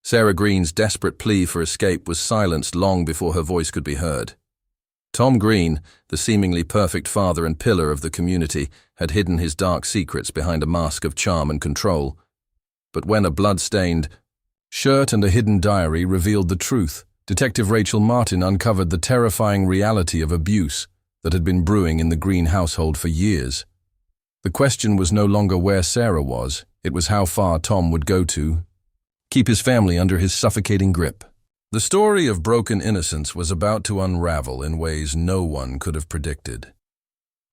Sarah Greene's desperate plea for escape was silenced long before her voice could be heard. Tom Green, the seemingly perfect father and pillar of the community, had hidden his dark secrets behind a mask of charm and control. But when a blood-stained shirt and a hidden diary revealed the truth, Detective Rachel Martin uncovered the terrifying reality of abuse that had been brewing in the Green household for years. The question was no longer where Sarah was, it was how far Tom would go to keep his family under his suffocating grip. The story of broken innocence was about to unravel in ways no one could have predicted.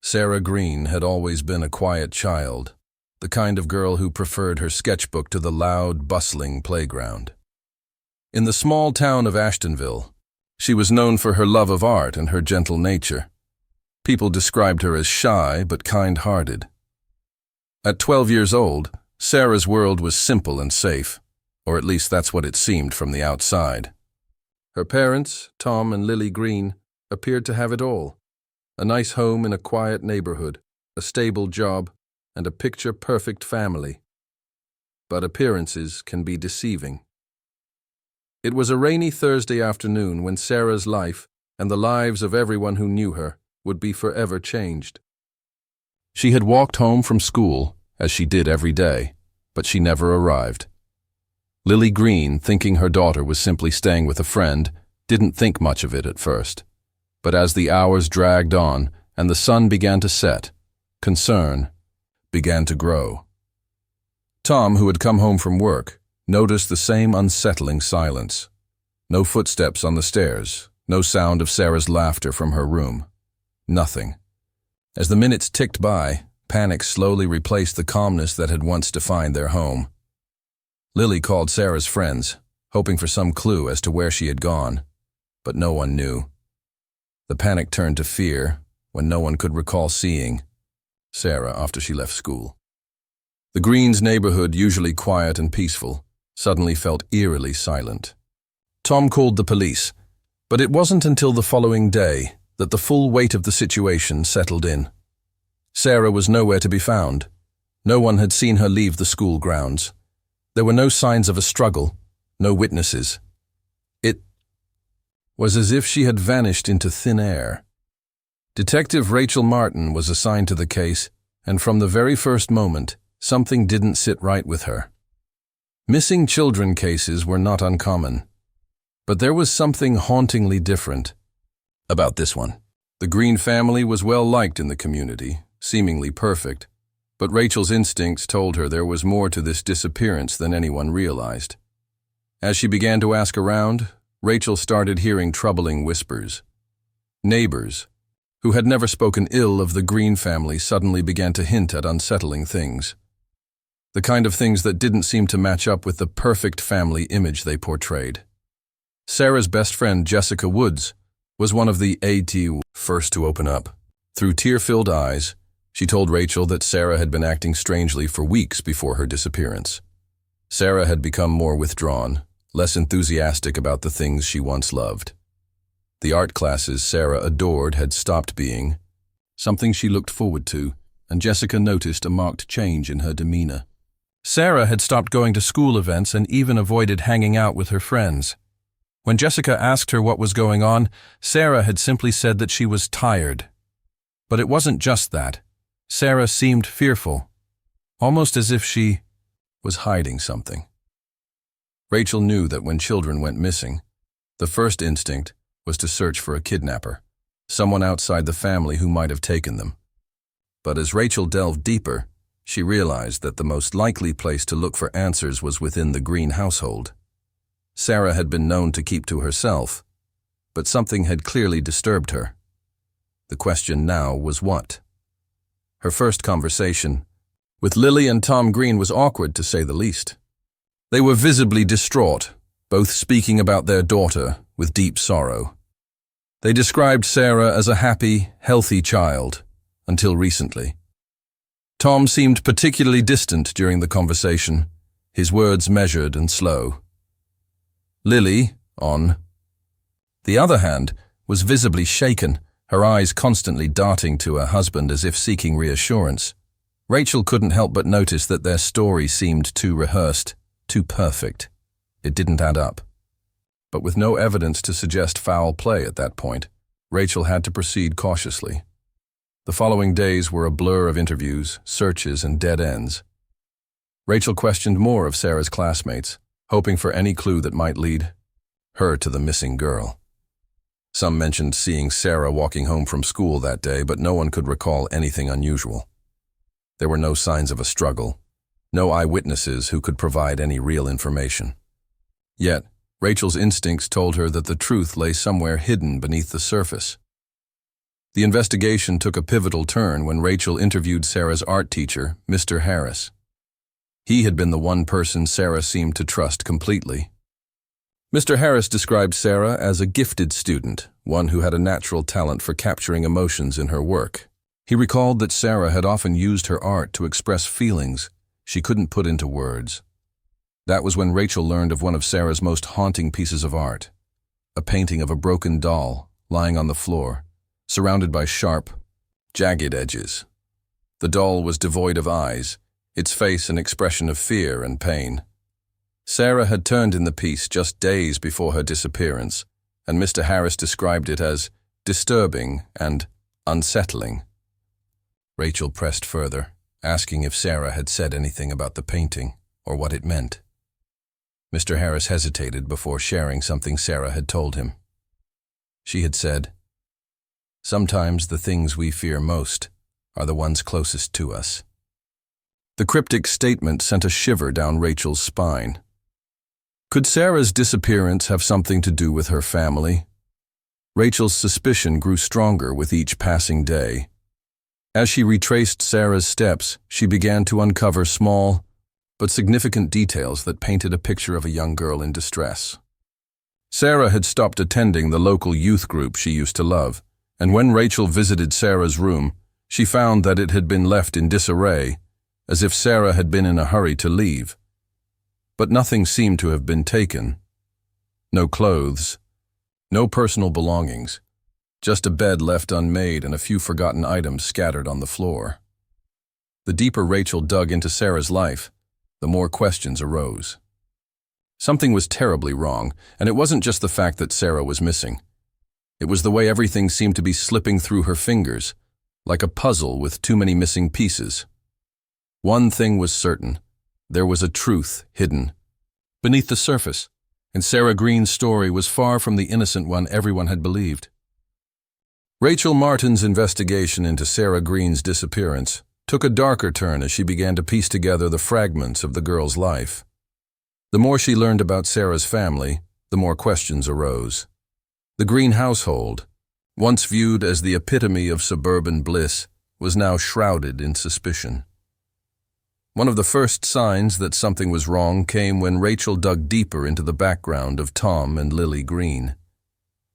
Sarah Greene had always been a quiet child, the kind of girl who preferred her sketchbook to the loud, bustling playground. In the small town of Ashtonville, she was known for her love of art and her gentle nature. People described her as shy but kind-hearted. At 12 years old, Sarah's world was simple and safe, or at least that's what it seemed from the outside. Her parents, Tom and Lily Greene, appeared to have it all. A nice home in a quiet neighborhood, a stable job, and a picture-perfect family. But appearances can be deceiving. It was a rainy Thursday afternoon when Sarah's life, and the lives of everyone who knew her, would be forever changed. She had walked home from school, as she did every day, but she never arrived. Lily Greene, thinking her daughter was simply staying with a friend, didn't think much of it at first. But as the hours dragged on and the sun began to set, concern began to grow. Tom, who had come home from work, noticed the same unsettling silence. No footsteps on the stairs, no sound of Sarah's laughter from her room. Nothing. As the minutes ticked by, panic slowly replaced the calmness that had once defined their home. Lily called Sarah's friends, hoping for some clue as to where she had gone, but no one knew. The panic turned to fear when no one could recall seeing Sarah after she left school. The Greenes' neighborhood, usually quiet and peaceful, suddenly felt eerily silent. Tom called the police, but it wasn't until the following day that the full weight of the situation settled in. Sarah was nowhere to be found. No one had seen her leave the school grounds. There were no signs of a struggle, no witnesses. It was as if she had vanished into thin air. Detective Rachel Martin was assigned to the case, and from the very first moment, something didn't sit right with her. Missing children cases were not uncommon, but there was something hauntingly different about this one. The Greene family was well liked in the community, seemingly perfect, but Rachel's instincts told her there was more to this disappearance than anyone realized. As she began to ask around, Rachel started hearing troubling whispers. Neighbors, who had never spoken ill of the Greene family, suddenly began to hint at unsettling things. The kind of things that didn't seem to match up with the perfect family image they portrayed. Sarah's best friend, Jecca Wood, was one of the first to open up. Through tear-filled eyes, she told Rachel that Sarah had been acting strangely for weeks before her disappearance. Sarah had become more withdrawn, less enthusiastic about the things she once loved. The art classes Sarah adored had stopped being something she looked forward to, and Jecca noticed a marked change in her demeanor. Sarah had stopped going to school events and even avoided hanging out with her friends. When Jecca asked her what was going on, Sarah had simply said that she was tired. But it wasn't just that. Sarah seemed fearful, almost as if she was hiding something. Rachel knew that when children went missing, the first instinct was to search for a kidnapper, someone outside the family who might have taken them. But as Rachel delved deeper, she realized that the most likely place to look for answers was within the Greene household. Sarah had been known to keep to herself, but something had clearly disturbed her. The question now was what? Her first conversation with Lily and Tom Greene was awkward, to say the least. They were visibly distraught, both speaking about their daughter with deep sorrow. They described Sarah as a happy, healthy child, until recently. Tom seemed particularly distant during the conversation, his words measured and slow. Lily, on the other hand, was visibly shaken, her eyes constantly darting to her husband as if seeking reassurance. Rachel couldn't help but notice that their story seemed too rehearsed, too perfect. It didn't add up. But with no evidence to suggest foul play at that point, Rachel had to proceed cautiously. The following days were a blur of interviews, searches, and dead ends. Rachel questioned more of Sarah's classmates, hoping for any clue that might lead her to the missing girl. Some mentioned seeing Sarah walking home from school that day, but no one could recall anything unusual. There were no signs of a struggle, no eyewitnesses who could provide any real information. Yet, Rachel's instincts told her that the truth lay somewhere hidden beneath the surface. The investigation took a pivotal turn when Rachel interviewed Sarah's art teacher, Mr. Harris. He had been the one person Sarah seemed to trust completely. Mr. Harris described Sarah as a gifted student, one who had a natural talent for capturing emotions in her work. He recalled that Sarah had often used her art to express feelings she couldn't put into words. That was when Rachel learned of one of Sarah's most haunting pieces of art, a painting of a broken doll lying on the floor, surrounded by sharp, jagged edges. The doll was devoid of eyes, its face an expression of fear and pain. Sarah had turned in the piece just days before her disappearance, and Mr. Harris described it as disturbing and unsettling. Rachel pressed further, asking if Sarah had said anything about the painting or what it meant. Mr. Harris hesitated before sharing something Sarah had told him. She had said, "Sometimes the things we fear most are the ones closest to us." The cryptic statement sent a shiver down Rachel's spine. Could Sarah's disappearance have something to do with her family? Rachel's suspicion grew stronger with each passing day. As she retraced Sarah's steps, she began to uncover small but significant details that painted a picture of a young girl in distress. Sarah had stopped attending the local youth group she used to love, and when Rachel visited Sarah's room, she found that it had been left in disarray, as if Sarah had been in a hurry to leave. But nothing seemed to have been taken. No clothes, no personal belongings, just a bed left unmade and a few forgotten items scattered on the floor. The deeper Rachel dug into Sarah's life, the more questions arose. Something was terribly wrong, and it wasn't just the fact that Sarah was missing. It was the way everything seemed to be slipping through her fingers, like a puzzle with too many missing pieces. One thing was certain: there was a truth hidden beneath the surface, and Sarah Greene's story was far from the innocent one everyone had believed. Rachel Martin's investigation into Sarah Greene's disappearance took a darker turn as she began to piece together the fragments of the girl's life. The more she learned about Sarah's family, the more questions arose. The Greene household, once viewed as the epitome of suburban bliss, was now shrouded in suspicion. One of the first signs that something was wrong came when Rachel dug deeper into the background of Tom and Lily Greene.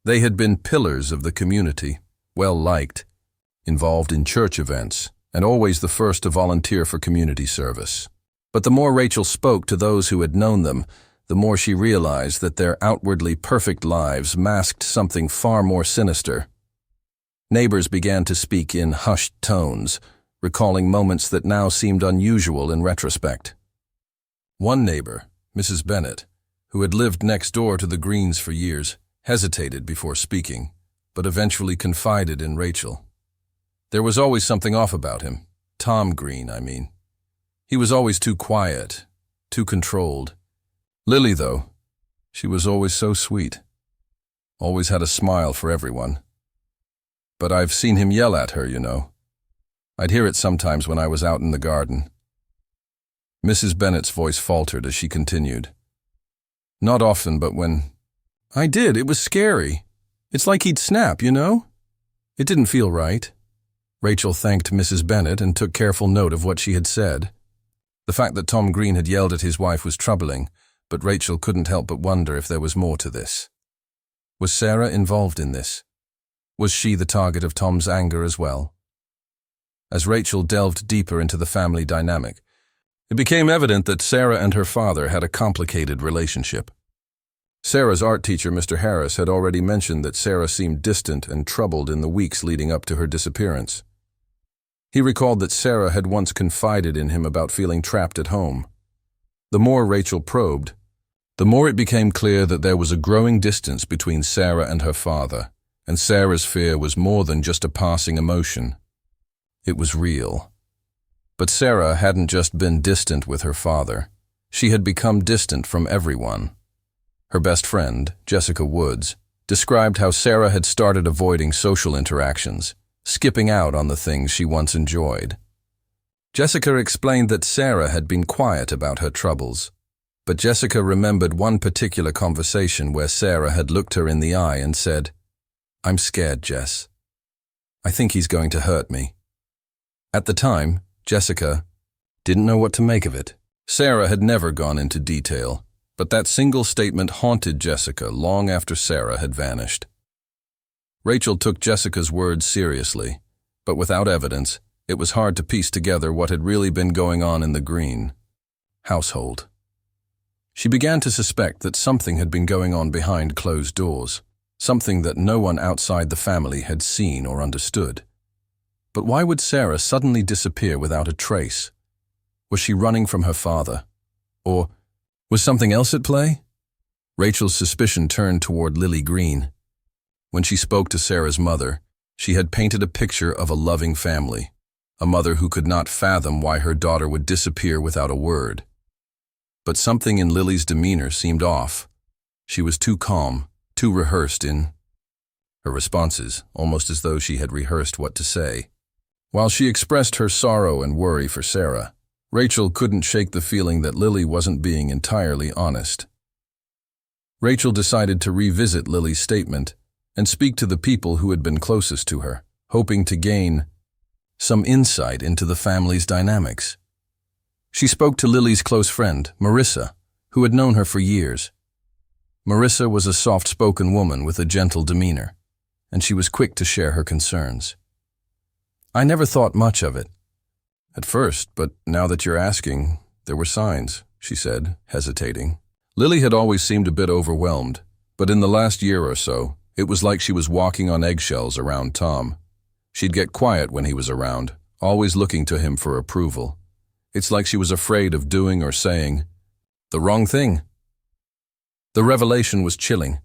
They had been pillars of the community, well-liked, involved in church events, and always the first to volunteer for community service. But the more Rachel spoke to those who had known them, the more she realized that their outwardly perfect lives masked something far more sinister. Neighbors began to speak in hushed tones, recalling moments that now seemed unusual in retrospect. One neighbor, Mrs. Bennett, who had lived next door to the Greenes for years, hesitated before speaking, but eventually confided in Rachel. There was always something off about him. Tom Greene, I mean. He was always too quiet, too controlled. Lily, though, she was always so sweet. Always had a smile for everyone. But I've seen him yell at her, you know. I'd hear it sometimes when I was out in the garden. Mrs. Bennett's voice faltered as she continued. Not often, but when I did, it was scary. It's like he'd snap, you know? It didn't feel right. Rachel thanked Mrs. Bennett and took careful note of what she had said. The fact that Tom Greene had yelled at his wife was troubling, but Rachel couldn't help but wonder if there was more to this. Was Sarah involved in this? Was she the target of Tom's anger as well? As Rachel delved deeper into the family dynamic, it became evident that Sarah and her father had a complicated relationship. Sarah's art teacher, Mr. Harris, had already mentioned that Sarah seemed distant and troubled in the weeks leading up to her disappearance. He recalled that Sarah had once confided in him about feeling trapped at home. The more Rachel probed, The more it became clear that there was a growing distance between Sarah and her father, and Sarah's fear was more than just a passing emotion. It was real. But Sarah hadn't just been distant with her father. She had become distant from everyone. Her best friend, Jecca Wood, described how Sarah had started avoiding social interactions, skipping out on the things she once enjoyed. Jecca explained that Sarah had been quiet about her troubles, but Jecca remembered one particular conversation where Sarah had looked her in the eye and said, "I'm scared, Jess. I think he's going to hurt me." At the time, Jecca didn't know what to make of it. Sarah had never gone into detail, but that single statement haunted Jecca long after Sarah had vanished. Rachel took Jessica's words seriously, but without evidence, it was hard to piece together what had really been going on in the Greene household. She began to suspect that something had been going on behind closed doors, something that no one outside the family had seen or understood. But why would Sarah suddenly disappear without a trace? Was she running from her father? Or was something else at play? Rachel's suspicion turned toward Lily Greene. When she spoke to Sarah's mother, she had painted a picture of a loving family, a mother who could not fathom why her daughter would disappear without a word. But something in Lily's demeanor seemed off. She was too calm, too rehearsed in her responses, almost as though she had rehearsed what to say. While she expressed her sorrow and worry for Sarah, Rachel couldn't shake the feeling that Lily wasn't being entirely honest. Rachel decided to revisit Lily's statement and speak to the people who had been closest to her, hoping to gain some insight into the family's dynamics. She spoke to Lily's close friend, Marissa, who had known her for years. Marissa was a soft-spoken woman with a gentle demeanor, and she was quick to share her concerns. "I never thought much of it at first, but now that you're asking, there were signs," she said, hesitating. Lily had always seemed a bit overwhelmed, but in the last year or so, it was like she was walking on eggshells around Tom. She'd get quiet when he was around, always looking to him for approval. It's like she was afraid of doing or saying the wrong thing. The revelation was chilling.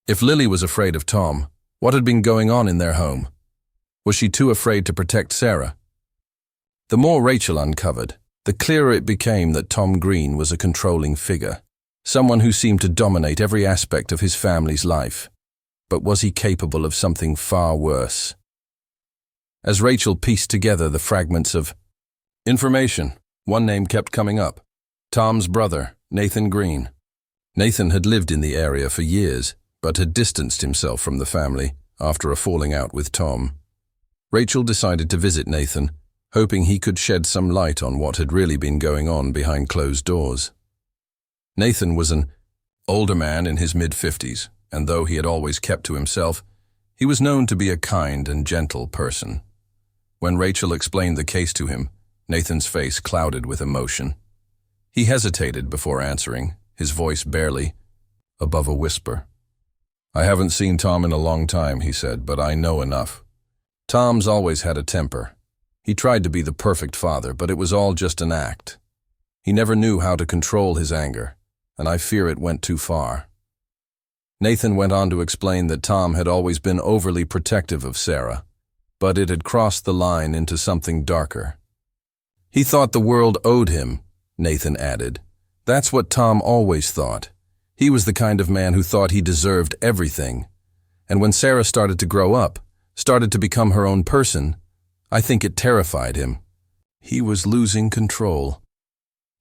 If Lily was afraid of Tom, what had been going on in their home? Was she too afraid to protect Sarah? The more Rachel uncovered, the clearer it became that Tom Greene was a controlling figure, someone who seemed to dominate every aspect of his family's life. But was he capable of something far worse? As Rachel pieced together the fragments of information, one name kept coming up: Tom's brother, Nathan Greene. Nathan had lived in the area for years, but had distanced himself from the family after a falling out with Tom. Rachel decided to visit Nathan, hoping he could shed some light on what had really been going on behind closed doors. Nathan was an older man in his mid-50s, and though he had always kept to himself, he was known to be a kind and gentle person. When Rachel explained the case to him, Nathan's face clouded with emotion. He hesitated before answering, his voice barely above a whisper. "I haven't seen Tom in a long time," he said, "but I know enough. Tom's always had a temper. He tried to be the perfect father, but it was all just an act. He never knew how to control his anger, and I fear it went too far." Nathan went on to explain that Tom had always been overly protective of Sarah, but it had crossed the line into something darker. "He thought the world owed him," Nathan added. "That's what Tom always thought. He was the kind of man who thought he deserved everything. And when Sarah started to grow up, started to become her own person, I think it terrified him. He was losing control."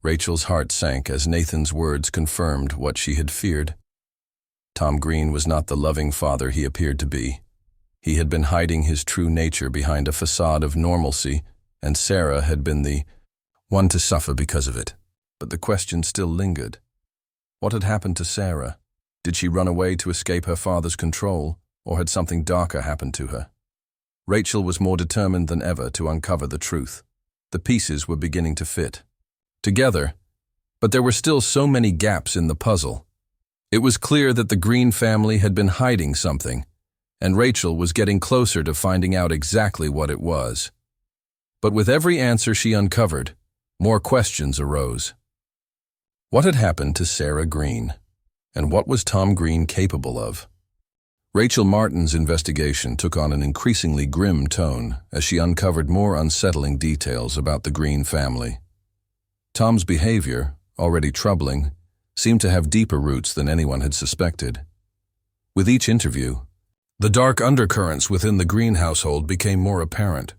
Rachel's heart sank as Nathan's words confirmed what she had feared. Tom Greene was not the loving father he appeared to be. He had been hiding his true nature behind a facade of normalcy, and Sarah had been the one to suffer because of it. But the question still lingered. What had happened to Sarah? Did she run away to escape her father's control, or had something darker happened to her? Rachel was more determined than ever to uncover the truth. The pieces were beginning to fit together, but there were still so many gaps in the puzzle. It was clear that the Greene family had been hiding something, and Rachel was getting closer to finding out exactly what it was. But with every answer she uncovered, more questions arose. What had happened to Sarah Greene? And what was Tom Greene capable of? Rachel Martin's investigation took on an increasingly grim tone as she uncovered more unsettling details about the Greene family. Tom's behavior, already troubling, seemed to have deeper roots than anyone had suspected. With each interview, the dark undercurrents within the Greene household became more apparent.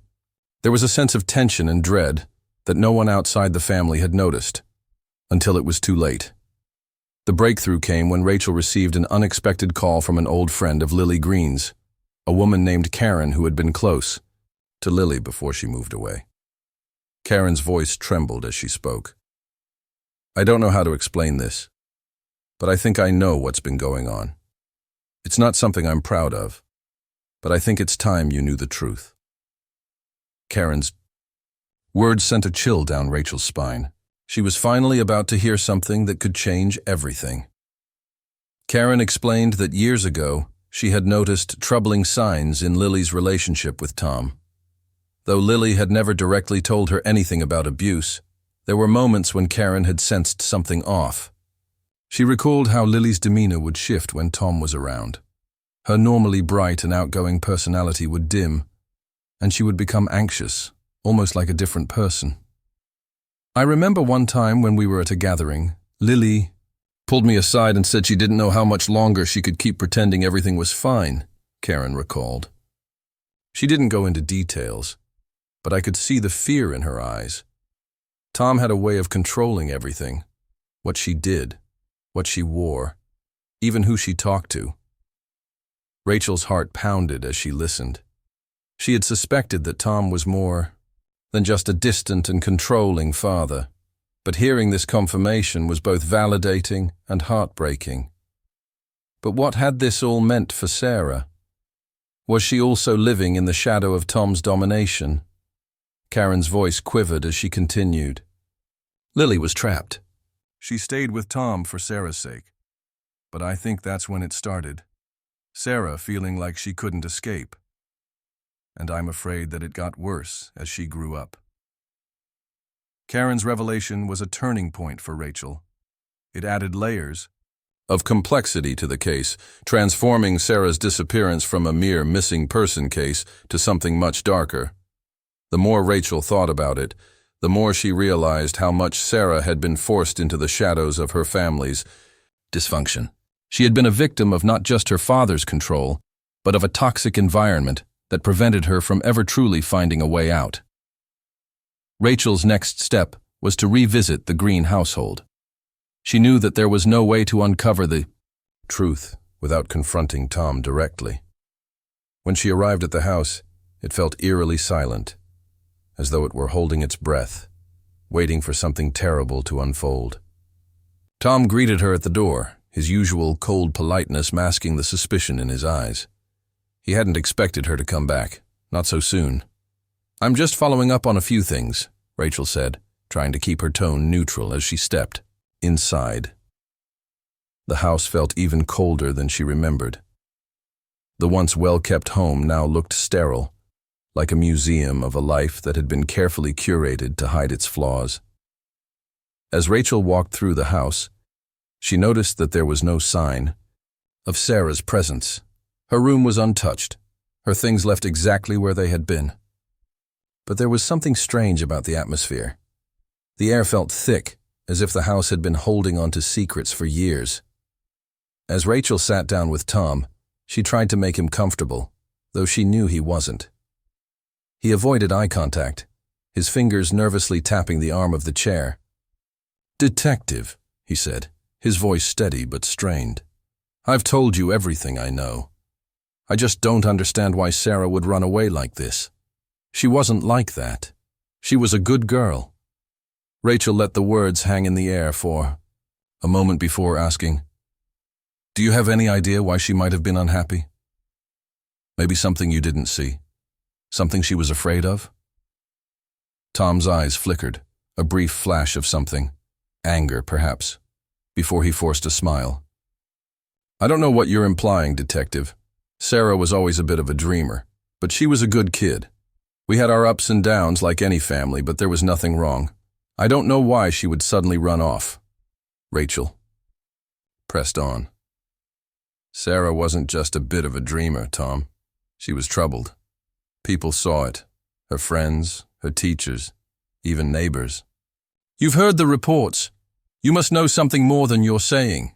There was a sense of tension and dread that no one outside the family had noticed, until it was too late. The breakthrough came when Rachel received an unexpected call from an old friend of Lily Greene's, a woman named Karen who had been close to Lily before she moved away. Karen's voice trembled as she spoke. "I don't know how to explain this, but I think I know what's been going on. It's not something I'm proud of, but I think it's time you knew the truth." Karen's words sent a chill down Rachel's spine. She was finally about to hear something that could change everything. Karen explained that years ago, she had noticed troubling signs in Lily's relationship with Tom. Though Lily had never directly told her anything about abuse, there were moments when Karen had sensed something off. She recalled how Lily's demeanor would shift when Tom was around. Her normally bright and outgoing personality would dim, and she would become anxious, almost like a different person. "I remember one time when we were at a gathering, Lily pulled me aside and said she didn't know how much longer she could keep pretending everything was fine," Karen recalled. She didn't go into details, but I could see the fear in her eyes. Tom had a way of controlling everything, what she did, what she wore, even who she talked to. Rachel's heart pounded as she listened. She had suspected that Tom was more than just a distant and controlling father, but hearing this confirmation was both validating and heartbreaking. But what had this all meant for Sarah? Was she also living in the shadow of Tom's domination? Karen's voice quivered as she continued. "Lily was trapped. She stayed with Tom for Sarah's sake. But I think that's when it started. Sarah feeling like she couldn't escape. And I'm afraid that it got worse as she grew up." Karen's revelation was a turning point for Rachel. It added layers of complexity to the case, transforming Sarah's disappearance from a mere missing person case to something much darker. The more Rachel thought about it, the more she realized how much Sarah had been forced into the shadows of her family's dysfunction. She had been a victim of not just her father's control, but of a toxic environment that prevented her from ever truly finding a way out. Rachel's next step was to revisit the Greene household. She knew that there was no way to uncover the truth without confronting Tom directly. When she arrived at the house, it felt eerily silent, as though it were holding its breath, waiting for something terrible to unfold. Tom greeted her at the door, his usual cold politeness masking the suspicion in his eyes. He hadn't expected her to come back, not so soon. "I'm just following up on a few things," Rachel said, trying to keep her tone neutral as she stepped inside. The house felt even colder than she remembered. The once well-kept home now looked sterile, like a museum of a life that had been carefully curated to hide its flaws. As Rachel walked through the house, she noticed that there was no sign of Sarah's presence. Her room was untouched, her things left exactly where they had been. But there was something strange about the atmosphere. The air felt thick, as if the house had been holding on to secrets for years. As Rachel sat down with Tom, she tried to make him comfortable, though she knew he wasn't. He avoided eye contact, his fingers nervously tapping the arm of the chair. "Detective," he said, his voice steady but strained. "I've told you everything I know. I just don't understand why Sarah would run away like this. She wasn't like that. She was a good girl." Rachel let the words hang in the air for a moment before asking, "Do you have any idea why she might have been unhappy? Maybe something you didn't see? Something she was afraid of?" Tom's eyes flickered, a brief flash of something, anger perhaps, before he forced a smile. "I don't know what you're implying, Detective. Sarah was always a bit of a dreamer, but she was a good kid. We had our ups and downs like any family, but there was nothing wrong. I don't know why she would suddenly run off." Rachel pressed on. Sarah wasn't just a bit of a dreamer, Tom. She was troubled. People saw it. Her friends, her teachers, even neighbors. "You've heard the reports. You must know something more than you're saying."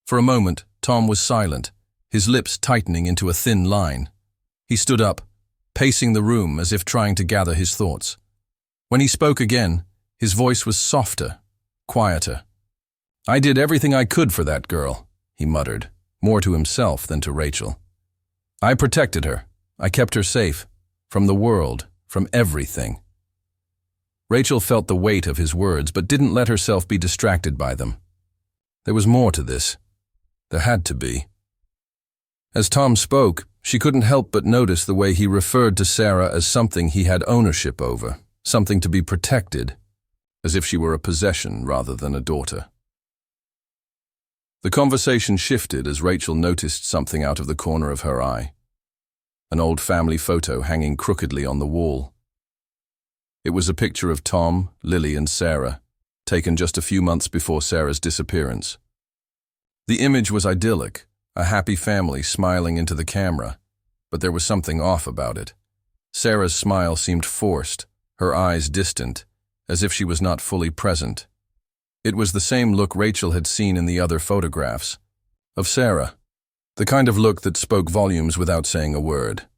For a moment, Tom was silent, his lips tightening into a thin line. He stood up, pacing the room as if trying to gather his thoughts. When he spoke again, his voice was softer, quieter. "I did everything I could for that girl," he muttered, more to himself than to Rachel. "I protected her. I kept her safe. From the world, from everything." Rachel felt the weight of his words, but didn't let herself be distracted by them. There was more to this. There had to be. As Tom spoke, she couldn't help but notice the way he referred to Sarah as something he had ownership over, something to be protected, as if she were a possession rather than a daughter. The conversation shifted as Rachel noticed something out of the corner of her eye. An old family photo hanging crookedly on the wall. It was a picture of Tom, Lily, and Sarah, taken just a few months before Sarah's disappearance. The image was idyllic, a happy family smiling into the camera, but there was something off about it. Sarah's smile seemed forced, her eyes distant, as if she was not fully present. It was the same look Rachel had seen in the other photographs of Sarah, the kind of look that spoke volumes without saying a word.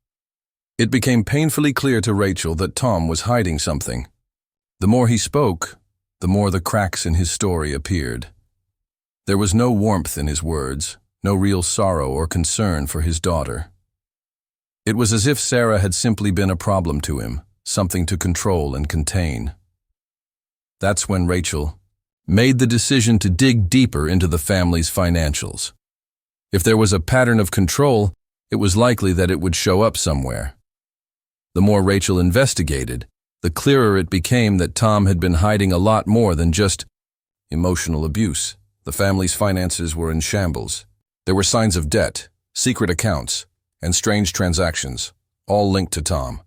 It became painfully clear to Rachel that Tom was hiding something. The more he spoke, the more the cracks in his story appeared. There was no warmth in his words, no real sorrow or concern for his daughter. It was as if Sarah had simply been a problem to him, something to control and contain. That's when Rachel made the decision to dig deeper into the family's financials. If there was a pattern of control, it was likely that it would show up somewhere. The more Rachel investigated, the clearer it became that Tom had been hiding a lot more than just emotional abuse. The family's finances were in shambles. There were signs of debt, secret accounts, and strange transactions, all linked to Tom.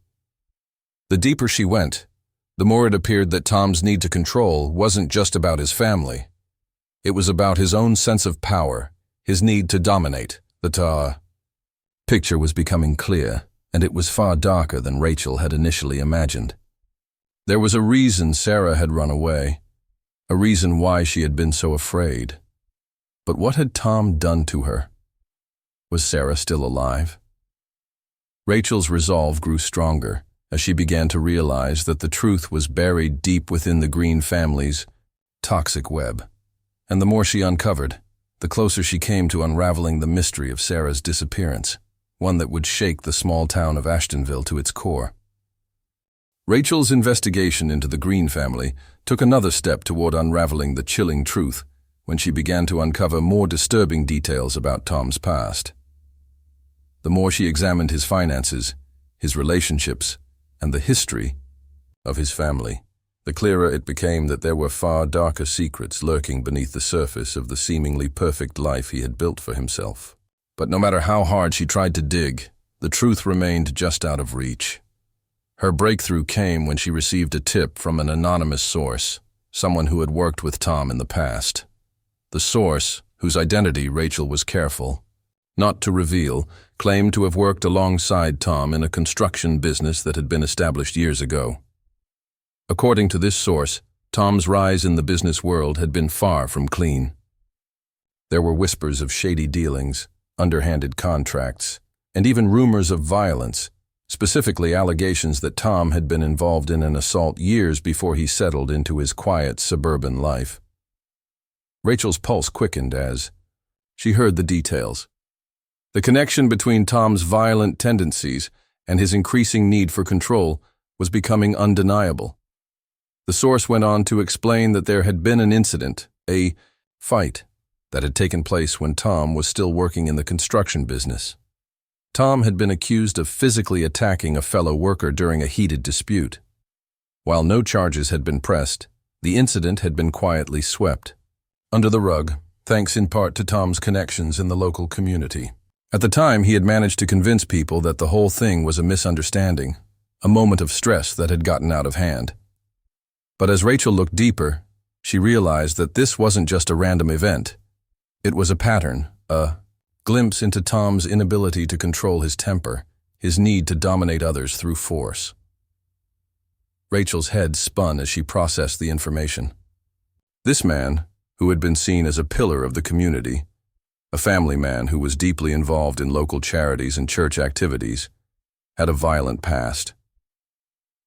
The deeper she went, the more it appeared that Tom's need to control wasn't just about his family. It was about his own sense of power, his need to dominate. The picture was becoming clear, and it was far darker than Rachel had initially imagined. There was a reason Sarah had run away, a reason why she had been so afraid. But what had Tom done to her? Was Sarah still alive? Rachel's resolve grew stronger as she began to realize that the truth was buried deep within the Greene family's toxic web. And the more she uncovered, the closer she came to unraveling the mystery of Sarah's disappearance, one that would shake the small town of Ashtonville to its core. Rachel's investigation into the Greene family took another step toward unraveling the chilling truth when she began to uncover more disturbing details about Tom's past. The more she examined his finances, his relationships, and the history of his family, the clearer it became that there were far darker secrets lurking beneath the surface of the seemingly perfect life he had built for himself. But no matter how hard she tried to dig, the truth remained just out of reach. Her breakthrough came when she received a tip from an anonymous source, someone who had worked with Tom in the past. The source, whose identity Rachel was careful not to reveal, claimed to have worked alongside Tom in a construction business that had been established years ago. According to this source, Tom's rise in the business world had been far from clean. There were whispers of shady dealings, underhanded contracts, and even rumors of violence, specifically allegations that Tom had been involved in an assault years before he settled into his quiet suburban life. Rachel's pulse quickened as she heard the details. The connection between Tom's violent tendencies and his increasing need for control was becoming undeniable. The source went on to explain that there had been an incident, a fight, that had taken place when Tom was still working in the construction business. Tom had been accused of physically attacking a fellow worker during a heated dispute. While no charges had been pressed, the incident had been quietly swept under the rug, thanks in part to Tom's connections in the local community. At the time, he had managed to convince people that the whole thing was a misunderstanding, a moment of stress that had gotten out of hand. But as Rachel looked deeper, She realized that this wasn't just a random event. It was a pattern, a glimpse into Tom's inability to control his temper, his need to dominate others through force. Rachel's head spun as she processed the information. This man, who had been seen as a pillar of the community, a family man who was deeply involved in local charities and church activities, had a violent past.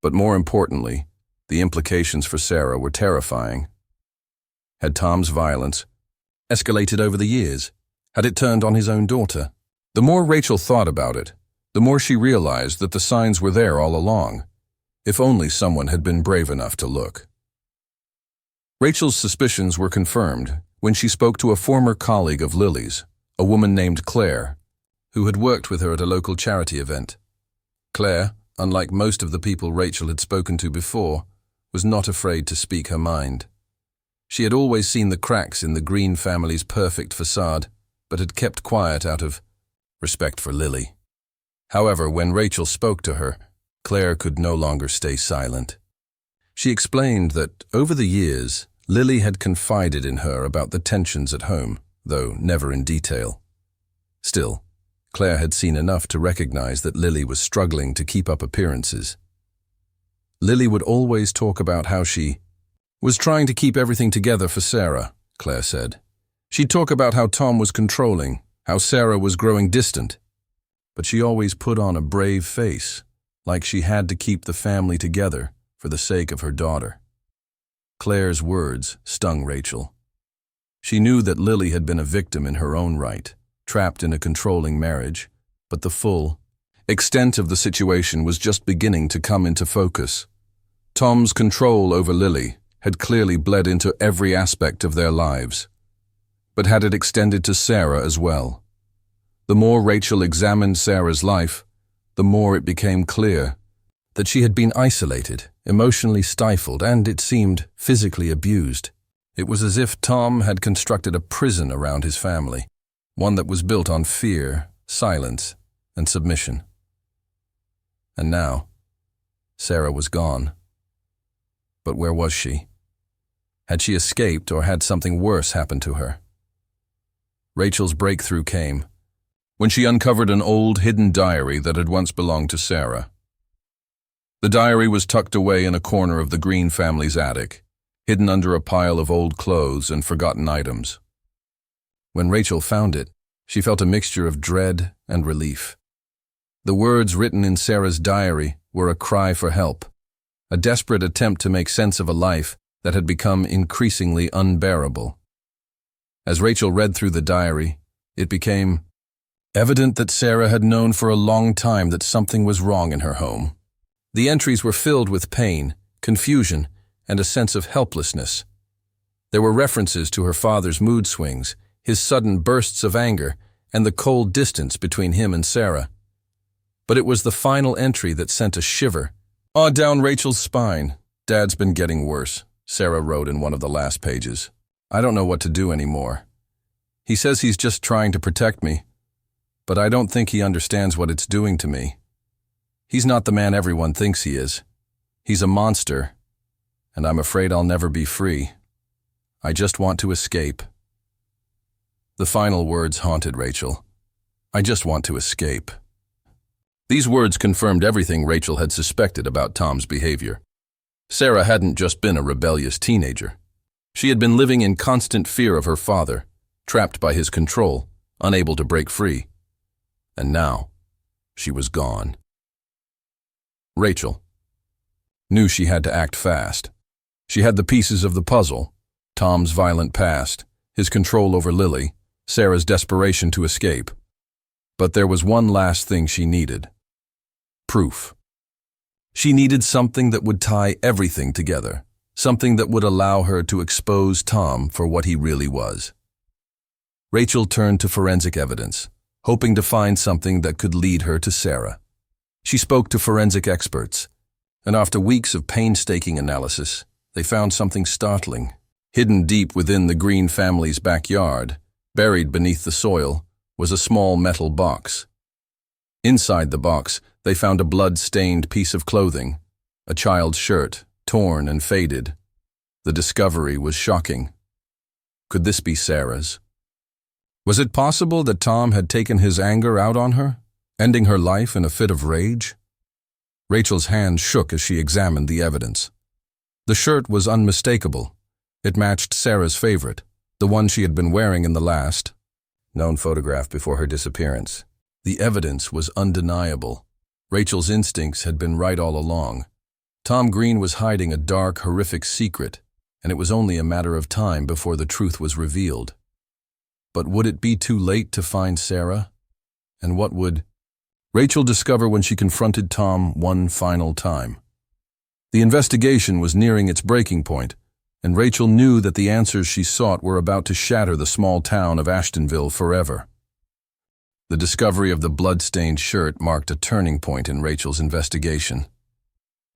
But more importantly, the implications for Sarah were terrifying. Had Tom's violence escalated over the years? Had it turned on his own daughter? The more Rachel thought about it, the more she realized that the signs were there all along, if only someone had been brave enough to look. Rachel's suspicions were confirmed when she spoke to a former colleague of Lily's, a woman named Claire, who had worked with her at a local charity event. Claire, unlike most of the people Rachel had spoken to before, was not afraid to speak her mind. She had always seen the cracks in the Greene family's perfect facade, but had kept quiet out of respect for Lily. However, when Rachel spoke to her, Claire could no longer stay silent. She explained that, over the years, Lily had confided in her about the tensions at home, though never in detail. Still, Claire had seen enough to recognize that Lily was struggling to keep up appearances. Lily would always talk about how she was trying to keep everything together for Sarah, Claire said. She'd talk about how Tom was controlling, how Sarah was growing distant. But she always put on a brave face, like she had to keep the family together for the sake of her daughter. Claire's words stung Rachel. She knew that Lily had been a victim in her own right, trapped in a controlling marriage, but the full extent of the situation was just beginning to come into focus. Tom's control over Lily had clearly bled into every aspect of their lives. But had it extended to Sarah as well? The more Rachel examined Sarah's life, the more it became clear that she had been isolated, emotionally stifled, and, it seemed, physically abused. It was as if Tom had constructed a prison around his family, one that was built on fear, silence, and submission. And now, Sarah was gone. But where was she? Had she escaped, or had something worse happened to her? Rachel's breakthrough came when she uncovered an old, hidden diary that had once belonged to Sarah. The diary was tucked away in a corner of the Greene family's attic, hidden under a pile of old clothes and forgotten items. When Rachel found it, she felt a mixture of dread and relief. The words written in Sarah's diary were a cry for help, a desperate attempt to make sense of a life that had become increasingly unbearable. As Rachel read through the diary, it became evident that Sarah had known for a long time that something was wrong in her home. The entries were filled with pain, confusion, and a sense of helplessness. There were references to her father's mood swings, his sudden bursts of anger, and the cold distance between him and Sarah. But it was the final entry that sent a shiver down Rachel's spine. "Dad's been getting worse," Sarah wrote in one of the last pages. "I don't know what to do anymore. He says he's just trying to protect me, but I don't think he understands what it's doing to me. He's not the man everyone thinks he is. He's a monster, and I'm afraid I'll never be free. I just want to escape." The final words haunted Rachel. "I just want to escape." These words confirmed everything Rachel had suspected about Tom's behavior. Sarah hadn't just been a rebellious teenager. She had been living in constant fear of her father, trapped by his control, unable to break free. And now, she was gone. Rachel knew she had to act fast. She had the pieces of the puzzle: Tom's violent past, his control over Lily, Sarah's desperation to escape. But there was one last thing she needed: proof. She needed something that would tie everything together, something that would allow her to expose Tom for what he really was. Rachel turned to forensic evidence, hoping to find something that could lead her to Sarah. She spoke to forensic experts, and after weeks of painstaking analysis, they found something startling. Hidden deep within the Greene family's backyard, buried beneath the soil, was a small metal box. Inside the box, they found a blood-stained piece of clothing, a child's shirt, torn and faded. The discovery was shocking. Could this be Sarah's? Was it possible that Tom had taken his anger out on her, ending her life in a fit of rage? Rachel's hand shook as she examined the evidence. The shirt was unmistakable. It matched Sarah's favorite, the one she had been wearing in the last known photograph before her disappearance. The evidence was undeniable. Rachel's instincts had been right all along. Tom Greene was hiding a dark, horrific secret, and it was only a matter of time before the truth was revealed. But would it be too late to find Sarah? And what would Rachel discover when she confronted Tom one final time? The investigation was nearing its breaking point, and Rachel knew that the answers she sought were about to shatter the small town of Ashtonville forever. The discovery of the blood-stained shirt marked a turning point in Rachel's investigation.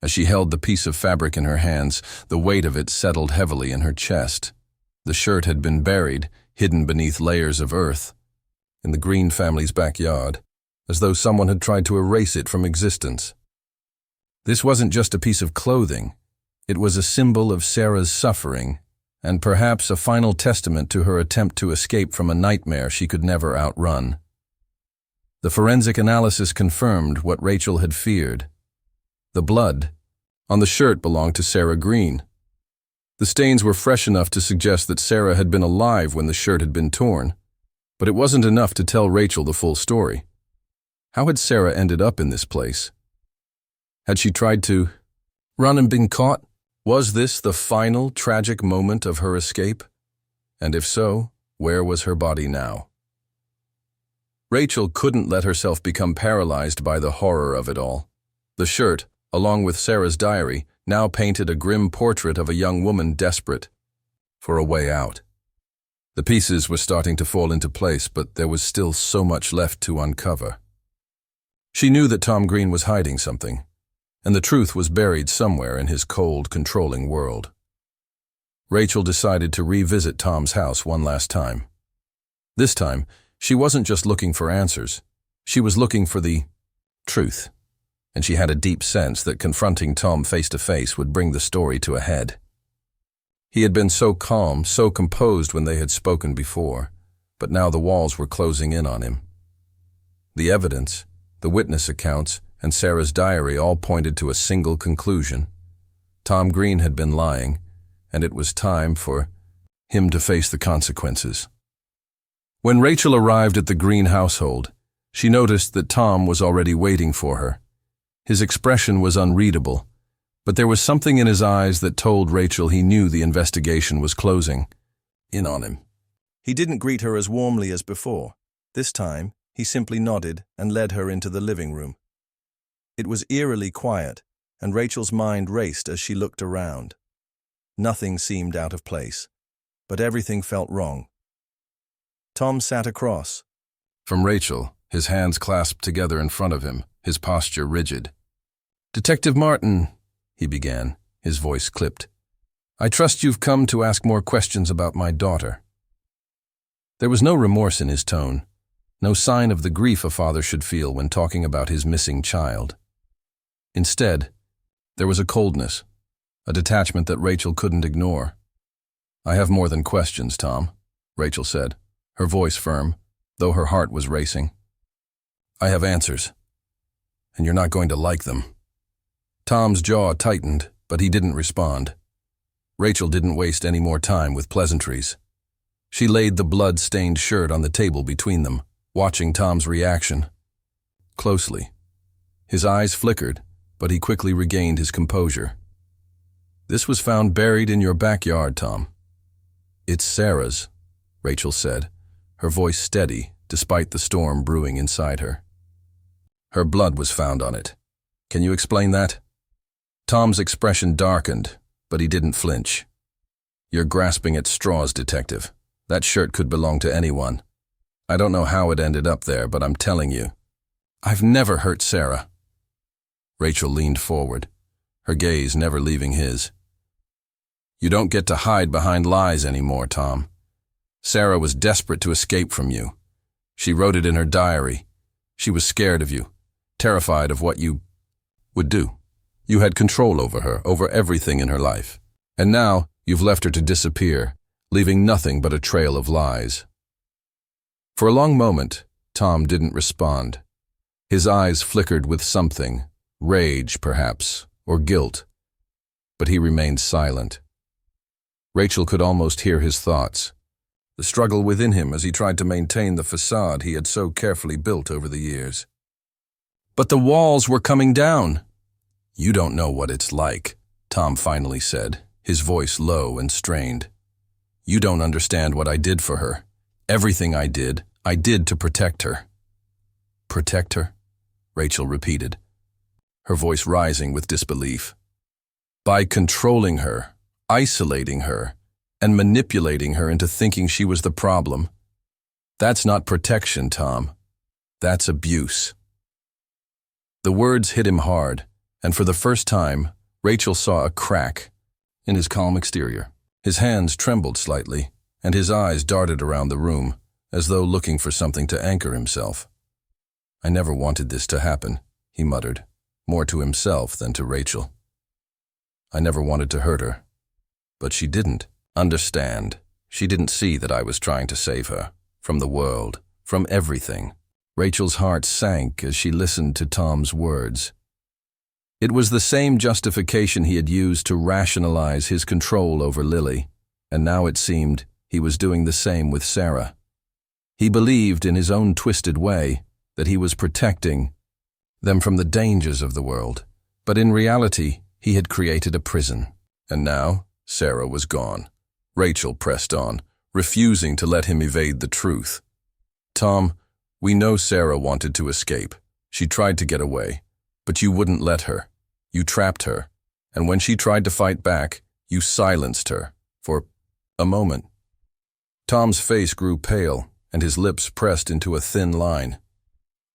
As she held the piece of fabric in her hands, the weight of it settled heavily in her chest. The shirt had been buried, hidden beneath layers of earth, in the Greene family's backyard, as though someone had tried to erase it from existence. This wasn't just a piece of clothing. It was a symbol of Sarah's suffering, and perhaps a final testament to her attempt to escape from a nightmare she could never outrun. The forensic analysis confirmed what Rachel had feared. The blood on the shirt belonged to Sarah Greene. The stains were fresh enough to suggest that Sarah had been alive when the shirt had been torn, but it wasn't enough to tell Rachel the full story. How had Sarah ended up in this place? Had she tried to run and been caught? Was this the final tragic moment of her escape? And if so, where was her body now? Rachel couldn't let herself become paralyzed by the horror of it all. The shirt, along with Sarah's diary, now painted a grim portrait of a young woman desperate for a way out. The pieces were starting to fall into place, but there was still so much left to uncover. She knew that Tom Greene was hiding something, and the truth was buried somewhere in his cold, controlling world. Rachel decided to revisit Tom's house one last time. This time, she wasn't just looking for answers. She was looking for the truth, and she had a deep sense that confronting Tom face to face would bring the story to a head. He had been so calm, so composed when they had spoken before, but now the walls were closing in on him. The evidence, the witness accounts, and Sarah's diary all pointed to a single conclusion. Tom Greene had been lying, and it was time for him to face the consequences. When Rachel arrived at the Greene household, she noticed that Tom was already waiting for her. His expression was unreadable, but there was something in his eyes that told Rachel he knew the investigation was closing in on him. He didn't greet her as warmly as before. This time, he simply nodded and led her into the living room. It was eerily quiet, and Rachel's mind raced as she looked around. Nothing seemed out of place, but everything felt wrong. Tom sat across from Rachel, his hands clasped together in front of him, his posture rigid. "Detective Martin," he began, his voice clipped, "I trust you've come to ask more questions about my daughter." There was no remorse in his tone, no sign of the grief a father should feel when talking about his missing child. Instead, there was a coldness, a detachment that Rachel couldn't ignore. "I have more than questions, Tom," Rachel said, her voice firm, though her heart was racing. "I have answers, and you're not going to like them." Tom's jaw tightened, but he didn't respond. Rachel didn't waste any more time with pleasantries. She laid the blood-stained shirt on the table between them, watching Tom's reaction closely. His eyes flickered, but he quickly regained his composure. "This was found buried in your backyard, Tom." "It's Sarah's," Rachel said, her voice steady despite the storm brewing inside her. "Her blood was found on it. Can you explain that?" Tom's expression darkened, but he didn't flinch. "You're grasping at straws, Detective. That shirt could belong to anyone. I don't know how it ended up there, but I'm telling you, I've never hurt Sarah." Rachel leaned forward, her gaze never leaving his. "You don't get to hide behind lies anymore, Tom. Sarah was desperate to escape from you. She wrote it in her diary. She was scared of you, terrified of what you would do. You had control over her, over everything in her life. And now, You've left her to disappear, leaving nothing but a trail of lies." For a long moment, Tom didn't respond. His eyes flickered with something, rage perhaps, or guilt. But he remained silent. Rachel could almost hear his thoughts, the struggle within him as he tried to maintain the facade he had so carefully built over the years. "But the walls were coming down." "You don't know what it's like," Tom finally said, his voice low and strained. "You don't understand what I did for her. Everything I did to protect her." "Protect her?" Rachel repeated, her voice rising with disbelief. "By controlling her, isolating her, and manipulating her into thinking she was the problem. That's not protection, Tom. That's abuse." The words hit him hard, and for the first time, Rachel saw a crack in his calm exterior. His hands trembled slightly, and his eyes darted around the room, as though looking for something to anchor himself. "I never wanted this to happen," he muttered, more to himself than to Rachel. "I never wanted to hurt her. But she didn't understand. She didn't see that I was trying to save her, from the world, from everything." Rachel's heart sank as she listened to Tom's words. It was the same justification he had used to rationalize his control over Lily, and now it seemed he was doing the same with Sarah. He believed, in his own twisted way, that he was protecting them from the dangers of the world, but in reality, he had created a prison. And now, Sarah was gone. Rachel pressed on, refusing to let him evade the truth. "Tom, we know Sarah wanted to escape. She tried to get away, but you wouldn't let her. You trapped her, and when she tried to fight back, you silenced her, for a moment." Tom's face grew pale, and his lips pressed into a thin line.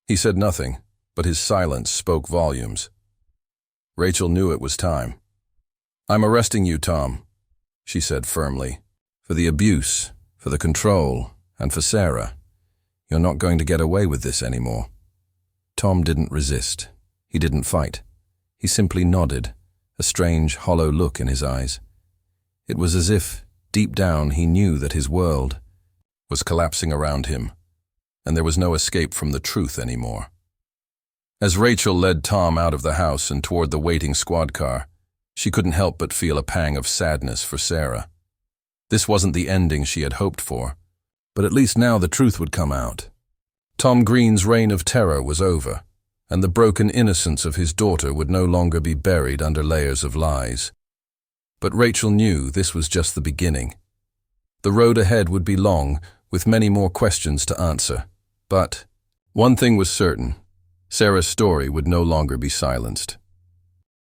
He said nothing, but his silence spoke volumes. Rachel knew it was time. "I'm arresting you, Tom," she said firmly. "For the abuse, for the control, and for Sarah. You're not going to get away with this anymore." Tom didn't resist. He didn't fight. He simply nodded, a strange, hollow look in his eyes. It was as if, deep down, he knew that his world was collapsing around him, and there was no escape from the truth anymore. As Rachel led Tom out of the house and toward the waiting squad car, she couldn't help but feel a pang of sadness for Sarah. This wasn't the ending she had hoped for, but at least now the truth would come out. Tom Greene's reign of terror was over, and the broken innocence of his daughter would no longer be buried under layers of lies. But Rachel knew this was just the beginning. The road ahead would be long, with many more questions to answer. But one thing was certain: Sarah's story would no longer be silenced.